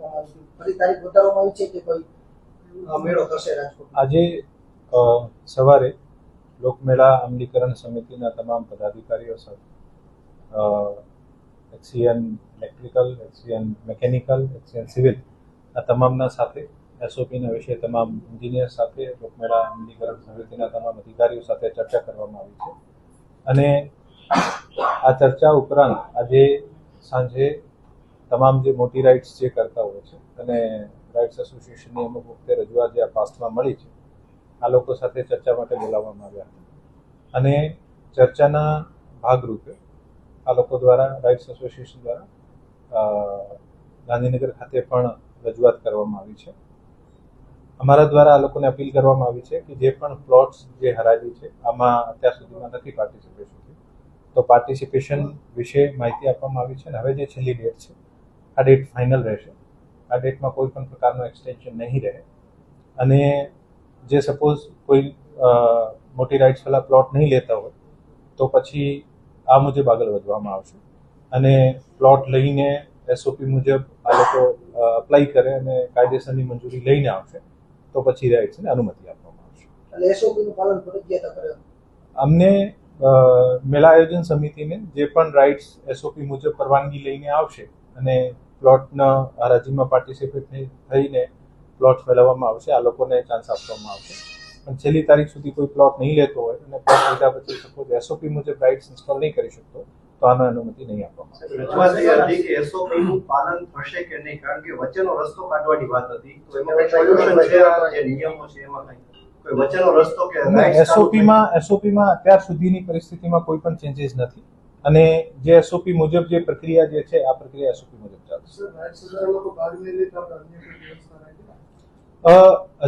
આપવામાં આવી હતી, ફરી તારીખ વધારવામાં આવી છે કે કોઈ મેળો થશે રાજકોટમાં? આજે સવારે લોકમેળા અમલીકરણ સમિતિના તમામ પદાધિકારીઓ સાથે એક્સીએન ઇલેક્ટ્રિકલ, એક્સીએન મેકેનિકલ, એક્સીએન સિવિલ આ તમામના સાથે એસઓપીના વિશે તમામ એન્જિનિયર સાથે લોકમેળા અમલીકરણ સમિતિના તમામ અધિકારીઓ સાથે ચર્ચા કરવામાં આવી છે અને આ ચર્ચા ઉપરાંત આજે સાંજે તમામ જે મોટી રાઇડ્સ જે કરતા હોય છે અને રાઇડ્સ એસોસિએશનની અમુક વખતે રજૂઆત જે આ પાસ્ટમાં મળી છે આ લોકો સાથે ચર્ચા માટે બોલાવવામાં આવ્યા હતા અને ચર્ચાના ભાગરૂપે આ લોકો દ્વારા રાઇડ્સ એસોસિએશન દ્વારા ગાંધીનગર ખાતે પણ રજૂઆત કરવામાં આવી છે. અમારા દ્વારા આ લોકોને અપીલ કરવામાં આવી છે કે જે પણ પ્લોટ્સ જે હરાજી છે આમાં અત્યાર સુધીમાં નથી પાર્ટિસિપેશન થયું તો પાર્ટિસિપેશન વિશે માહિતી આપવામાં આવી છે અને હવે જે છેલ્લી ડેટ છે આ ડેટ ફાઇનલ રહેશે. આ ડેટમાં કોઈ પણ પ્રકારનું એક્સટેન્શન નહીં રહે અને જે સપોઝ કોઈ મોટી રાઇડ્સવાળા પ્લોટ નહીં લેતા હોય તો પછી આ મુજબ આગળ વધવામાં આવશે અને પ્લોટ લઈને એસઓપી મુજબ આ લોકો અપ્લાય કરે અને કાયદેસરની મંજૂરી લઈને આવશે તો પછી રાઇડ્સને અનુમતિ આપવામાં આવશે. એટલે એસઓપીનું પાલન ફરજિયાત કરે. અમને મેળા આયોજન સમિતિને જે પણ રાઇડ્સ એસઓપી મુજબ પરવાનગી લઈને આવશે અને પ્લોટના હરાજીમાં પાર્ટિસિપેટ થઈને પ્લોટ મેળવવામાં આવશે આ લોકોને ચાન્સ આપવામાં આવશે. પણ છેલ્લી તારીખ સુધી કોઈ પ્લોટ નહીં લેતો હોય અને પ્લોટ લીધા પછી સપોઝ એસઓપી મુજબ રાઇડ્સ ઇન્સ્ટોલ નહીં કરી શકતો તો આનો અનુમતિ નહીં આપવામાં આવશે. એસઓપીનું પાલન થશે કે નહીં, કારણ કે વચ્ચેનો રસ્તો કાઢવાની વાત હતી તો એમાં કઈ સોલ્યુશન છે? જે નિયમો છે એમાં કોઈ વચ્ચેનો રસ્તો કે એસઓપીમાં અત્યાર સુધીની પરિસ્થિતિમાં કોઈ પણ ચેન્જીસ નથી અને જે એસઓપી મુજબ જે પ્રક્રિયા જે છે આ પ્રક્રિયા એસઓપી મુજબ ચાલશે.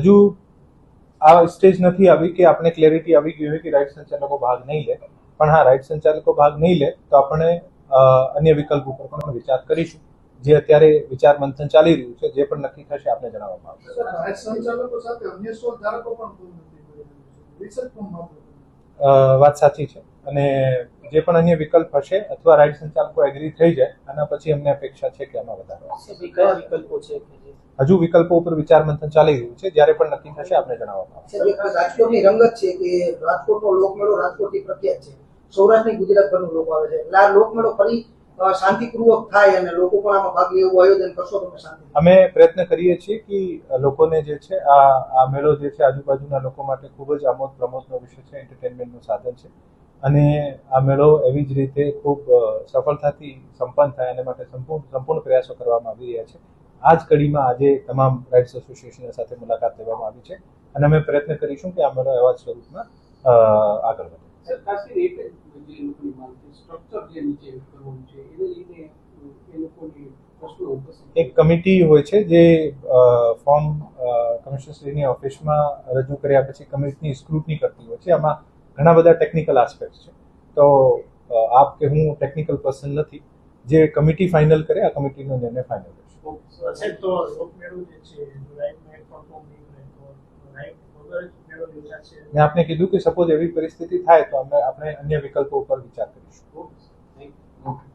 હજુ આ સ્ટેજ નથી આવી કે આપણે ક્લેરિટી આવી ગઈ હોય કે રાઇડ સંચાલકો ભાગ નહીં લે, પણ હા રાઇડ સંચાલકો ભાગ નહીં લે તો આપણે અન્ય વિકલ્પ ઉપર પણ વિચાર કરીશું. જે અત્યારે વિચાર મંથન ચાલી રહ્યું છે જે પણ નક્કી થશે આપણે જણાવવામાં આવશે. વાત સાચી છે અને જે પણ અન્ય વિકલ્પ હશે અથવા રાઇડ સંચાલકો એગ્રી થઈ જાય આના પછી અમને અપેક્ષા છે કે આમાં વધારો આવશે. હજુ વિકલ્પો ઉપર વિચાર મંથન ચાલી રહ્યું છે, જ્યારે પણ નક્કી થશે આપણે જણાવવામાં આવશે. રાજકોટની રંગત છે કે રાજકોટનો લોકમેળો રાજકોટની પ્રખ્યાત છે, સૌરાષ્ટ્રની ગુજરાતભરનું લોકો આવે છે એટલે આ લોકમેળો ફરી શાંતિપૂર્વક થાય અને લોકો પણ આમાં ભાગ લે એવું આયોજન કરશો તમે? અમે પ્રયત્ન કરીએ છીએ કે લોકોને જે છે આ મેળો જે છે આજુબાજુના લોકો માટે ખૂબ જ આમોદ પ્રમોદનો વિષય છે, એન્ટરટેનમેન્ટનું સાધન છે અને આ મેળો એવી જ રીતે ખૂબ સફળતાથી સંપન્ન થાય એના માટે સંપૂર્ણ પ્રયાસો કરવામાં આવી રહ્યા છે. આ જ કડીમાં આજે તમામ રાઇડ્સ એસોસિએશન સાથે મુલાકાત લેવામાં આવી છે અને અમે પ્રયત્ન કરીશું કે આ મેળો એવા જ સ્વરૂપમાં આગળ વધે. એક કમિટી હોય છે જે ફોર્મ કમિશનશ્રીની ઓફિસમાં રજૂ કર્યા પછી કમિટીની સ્ક્રુટની કરતી હોય છે. આમાં ઘણા બધા ટેકનિકલ આસ્પેક્ટ છે તો આપ કે હું ટેકનિકલ પર્સન નથી. જે કમિટી ફાઇનલ કરે આ કમિટીનો નિર્ણય ફાઇનલ રહેશે. મેં આપને કીધું કે સપોઝ એવી પરિસ્થિતિ થાય તો આપણે અન્ય વિકલ્પો ઉપર વિચાર કરીશું.